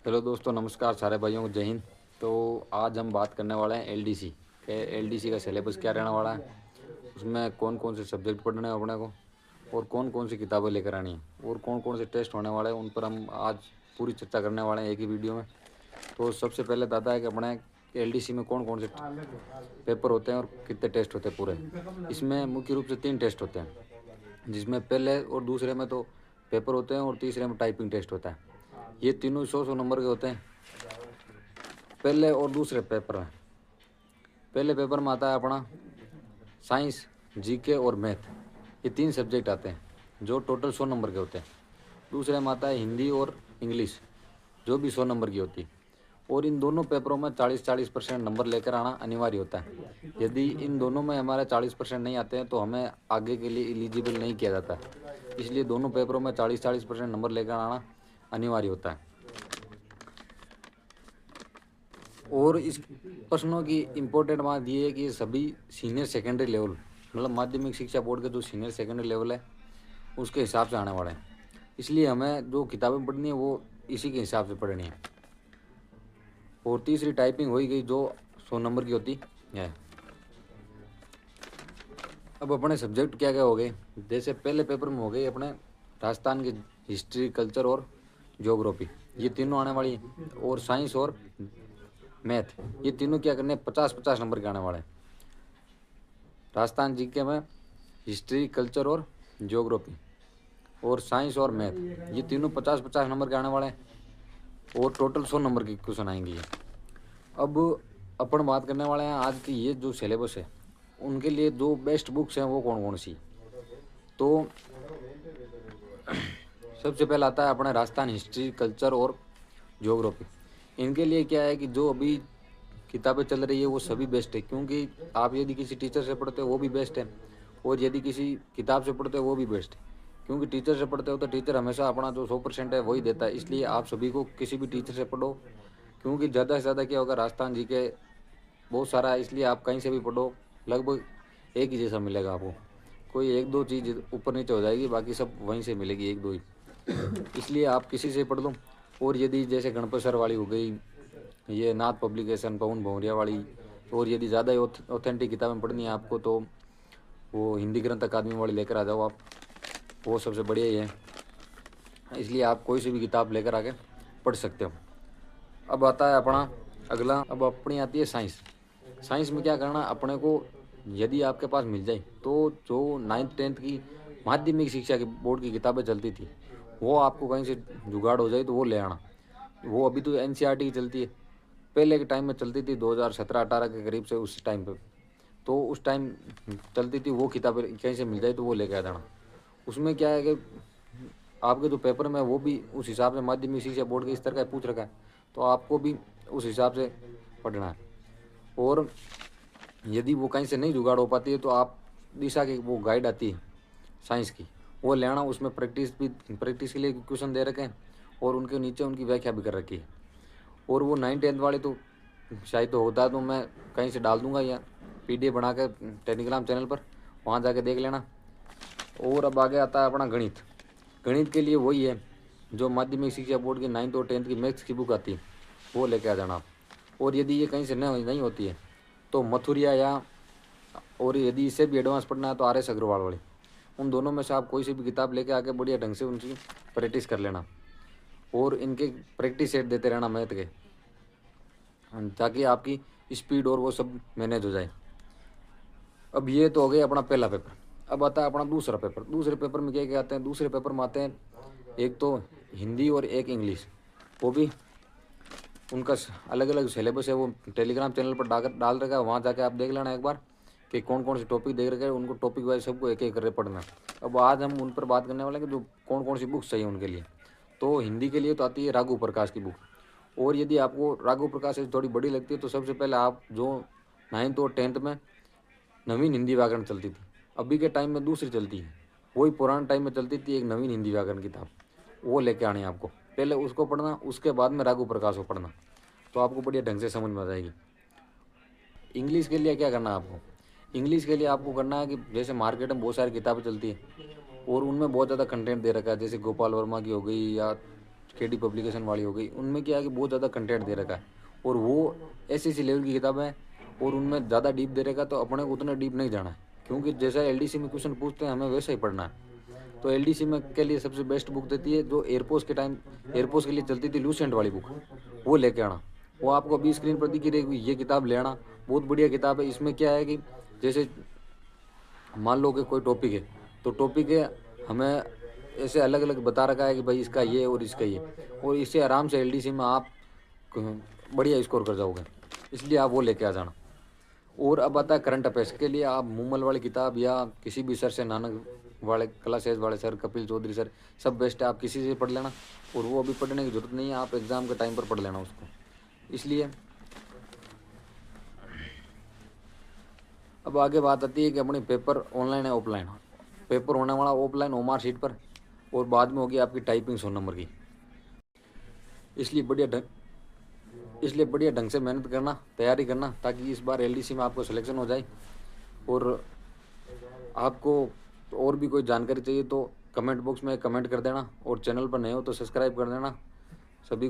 Hello दोस्तों, नमस्कार सारे भाइयों को जय हिंद। तो आज हम बात करने वाले हैं एलडीसी के। एलडीसी का सिलेबस क्या रहने वाला है, उसमें कौन कौन से सब्जेक्ट पढ़ने हैं अपने को, और कौन कौन सी किताबें लेकर आनी है, और कौन कौन से टेस्ट होने वाले हैं, उन पर हम आज पूरी चर्चा करने वाले हैं एक ही वीडियो में। तो सबसे पहले दादा है कि अपने एलडीसी में कौन कौन से पेपर होते हैं और कितने टेस्ट होते हैं पूरे। इसमें मुख्य रूप से 3 टेस्ट होते हैं, जिसमें पहले और दूसरे में तो पेपर होते हैं और तीसरे में टाइपिंग टेस्ट होता है। ये तीनों 100-100 नंबर के होते हैं पहले और दूसरे पेपर में। पहले पेपर में आता है अपना साइंस, जीके और मैथ। ये 3 सब्जेक्ट आते हैं जो टोटल 100 नंबर के होते हैं। दूसरे में आता है हिंदी और इंग्लिश, जो भी 100 नंबर की होती है। और इन दोनों पेपरों में 40-40% नंबर लेकर आना अनिवार्य होता है। यदि इन दोनों में हमारे 40% नहीं आते हैं तो हमें आगे के लिए एलिजिबल नहीं किया जाता। इसलिए दोनों पेपरों में 40-40% नंबर लेकर आना अनिवार्य होता है। और इस प्रश्नों की इम्पोर्टेंट बात ये है कि ये सभी सीनियर सेकेंडरी लेवल, मतलब माध्यमिक शिक्षा बोर्ड के जो सीनियर सेकेंडरी लेवल है उसके हिसाब से आने वाले हैं। इसलिए हमें जो किताबें पढ़नी है वो इसी के हिसाब से पढ़नी है। और तीसरी टाइपिंग हो ही गई जो 100 नंबर की होती है। अब अपने सब्जेक्ट क्या क्या हो गए, जैसे पहले पेपर में हो गए अपने राजस्थान की हिस्ट्री, कल्चर और ज्योग्राफी, ये तीनों आने वाली है। और साइंस और मैथ, ये तीनों क्या करने 50-50 नंबर के आने वाले हैं। राजस्थान जीके में हिस्ट्री, कल्चर और ज्योग्राफी, और साइंस और मैथ, ये तीनों 50-50 नंबर के आने वाले हैं। और टोटल 100 नंबर की क्वेश्चन आएंगे ये। अब अपन बात करने वाले हैं आज की ये जो सिलेबस है उनके लिए जो बेस्ट बुक्स हैं वो कौन कौन सी। तो सबसे पहला आता है अपना राजस्थान हिस्ट्री, कल्चर और ज्योग्राफी। इनके लिए क्या है कि जो अभी किताबें चल रही है वो सभी बेस्ट है, क्योंकि आप यदि किसी टीचर से पढ़ते हो वो भी बेस्ट है, और यदि किसी किताब से पढ़ते हो वो भी बेस्ट है। क्योंकि टीचर से पढ़ते हो तो टीचर हमेशा अपना जो 100% है वही देता है। इसलिए आप सभी को किसी भी टीचर से पढ़ो, क्योंकि ज़्यादा से ज़्यादा क्या होगा, राजस्थान जी के बहुत सारा है, इसलिए आप कहीं से भी पढ़ो लगभग एक ही जैसा मिलेगा आपको। कोई एक दो चीज़ ऊपर नीचे हो जाएगी, बाकी सब वहीं से मिलेगी, एक दो ही। इसलिए आप किसी से पढ़ लो। और यदि जैसे गणपत सर वाली हो गई, ये नाथ पब्लिकेशन, पवन भौरिया वाली, और यदि ज़्यादा ऑथेंटिक किताबें पढ़नी है आपको तो वो हिंदी ग्रंथ अकादमी वाली लेकर आ जाओ आप, वो सबसे बढ़िया ही है। इसलिए आप कोई सी भी किताब लेकर आके पढ़ सकते हो। अब आता है अपना अगला, अब अपनी आती है साइंस। साइंस में क्या करना अपने को, यदि आपके पास मिल जाए तो जो 9th-10th की माध्यमिक शिक्षा की बोर्ड की किताबें चलती थी वो आपको कहीं से जुगाड़ हो जाए तो वो ले आना। वो अभी तो एनसीईआरटी की चलती है, पहले के टाइम में चलती थी 2017-18 के करीब से, उस टाइम पे तो उस टाइम चलती थी वो किताबें, कहीं से मिल जाए तो वो लेके आ जाना। उसमें क्या है कि आपके जो पेपर में वो भी उस हिसाब से माध्यमिक शिक्षा बोर्ड के इस तरह का पूछ रखा है, तो आपको भी उस हिसाब से पढ़ना है। और यदि वो कहीं से नहीं जुगाड़ हो पाती है तो आप दिशा की वो गाइड आती है साइंस की, वो ले आना। उसमें प्रैक्टिस के लिए क्वेश्चन दे रखे हैं और उनके नीचे उनकी व्याख्या भी कर रखी है। और वो 9th-10th वाले तो शायद तो होता है, तो मैं कहीं से डाल दूंगा या पीडीएफ बनाकर टेलीग्राम चैनल पर, वहाँ जाके देख लेना। और अब आगे आता है अपना गणित। गणित के लिए वही है जो माध्यमिक शिक्षा बोर्ड की 9th और 10th की मैथ्स की बुक आती है वो लेके आ जाना आप। और यदि ये कहीं से नहीं होती है तो मथुरिया, या और यदि इससे भी एडवांस पढ़ना है तो आर एस अग्रवाल वाली, उन दोनों में से आप कोई सी भी किताब लेके आके बढ़िया ढंग से उनकी प्रैक्टिस कर लेना। और इनके प्रैक्टिस सेट देते रहना मैथ के, ताकि आपकी स्पीड और वो सब मैनेज हो जाए। अब ये तो हो गया अपना पहला पेपर। अब आता है अपना दूसरा पेपर। दूसरे पेपर में क्या क्या आते हैं, दूसरे पेपर में आते हैं एक तो हिंदी और एक इंग्लिश। वो भी उनका अलग अलग सिलेबस है, वो टेलीग्राम चैनल पर डाल रखा है, वहाँ जाके आप देख लेना एक बार कि कौन कौन से टॉपिक देख रखे हैं। उनको टॉपिक वाइज सबको एक एक करके पढ़ना। अब आज हम उन पर बात करने वाले हैं कि जो कौन कौन सी बुक्स चाहिए उनके लिए। तो हिंदी के लिए तो आती है राघु प्रकाश की बुक। और यदि आपको राघु प्रकाश से थोड़ी बड़ी लगती है तो सबसे पहले आप जो 9th और 10th में नवीन हिंदी व्याकरण चलती थी, अभी के टाइम में दूसरी चलती है, वही पुराने टाइम में चलती थी एक नवीन हिंदी व्याकरण किताब, वो लेके आनी है आपको। पहले उसको पढ़ना, उसके बाद में राघु प्रकाश को पढ़ना, तो आपको बढ़िया ढंग से समझ में आ जाएगी। इंग्लिश के लिए क्या करना है आपको, इंग्लिश के लिए आपको करना है कि जैसे मार्केट में बहुत सारी किताबें चलती है और उनमें बहुत ज़्यादा कंटेंट दे रखा है, जैसे गोपाल वर्मा की हो गई या केडी पब्लिकेशन वाली हो गई, उनमें क्या है कि बहुत ज़्यादा कंटेंट दे रखा है और वो ऐसी लेवल की किताब है और उनमें ज़्यादा डीप दे रखा, तो अपने को उतना डीप नहीं जाना है, क्योंकि जैसा एलडीसी में क्वेश्चन पूछते हैं हमें वैसा ही पढ़ना है। तो एलडीसी में के लिए सबसे बेस्ट बुक देती है जो एयरपोर्ट के टाइम एयरपोर्ट के लिए चलती थी, लूसेंट वाली बुक, वो लेके आना। वो आपको अभी स्क्रीन पर दिख रही है, ये किताब ले आना, बहुत बढ़िया किताब है। इसमें क्या है कि जैसे मान लो कि कोई टॉपिक है, तो टॉपिक है हमें ऐसे अलग अलग बता रखा है कि भाई इसका ये और इसका ये, और इससे आराम से एलडीसी में आप बढ़िया स्कोर कर जाओगे, इसलिए आप वो लेके आ जाना। और अब आता है करंट अफेयर्स के लिए, आप मूमल वाली किताब या किसी भी सर से, नानक वाले, क्लासेज वाले सर, कपिल चौधरी सर, सब बेस्ट है, आप किसी से पढ़ लेना। और वो अभी पढ़ने की जरूरत नहीं है, आप एग्ज़ाम के टाइम पर पढ़ लेना उसको। इसलिए अब आगे बात आती है कि अपनी पेपर ऑनलाइन है ऑफलाइन। पेपर होने वाला ऑफलाइन ओमार शीट पर, और बाद में होगी आपकी टाइपिंग 100 नंबर की। इसलिए बढ़िया ढंग से मेहनत करना, तैयारी करना, ताकि इस बार एलडीसी में आपको सिलेक्शन हो जाए। और आपको और भी कोई जानकारी चाहिए तो कमेंट बॉक्स में कमेंट कर देना, और चैनल पर नए हो तो सब्सक्राइब कर देना। सभी को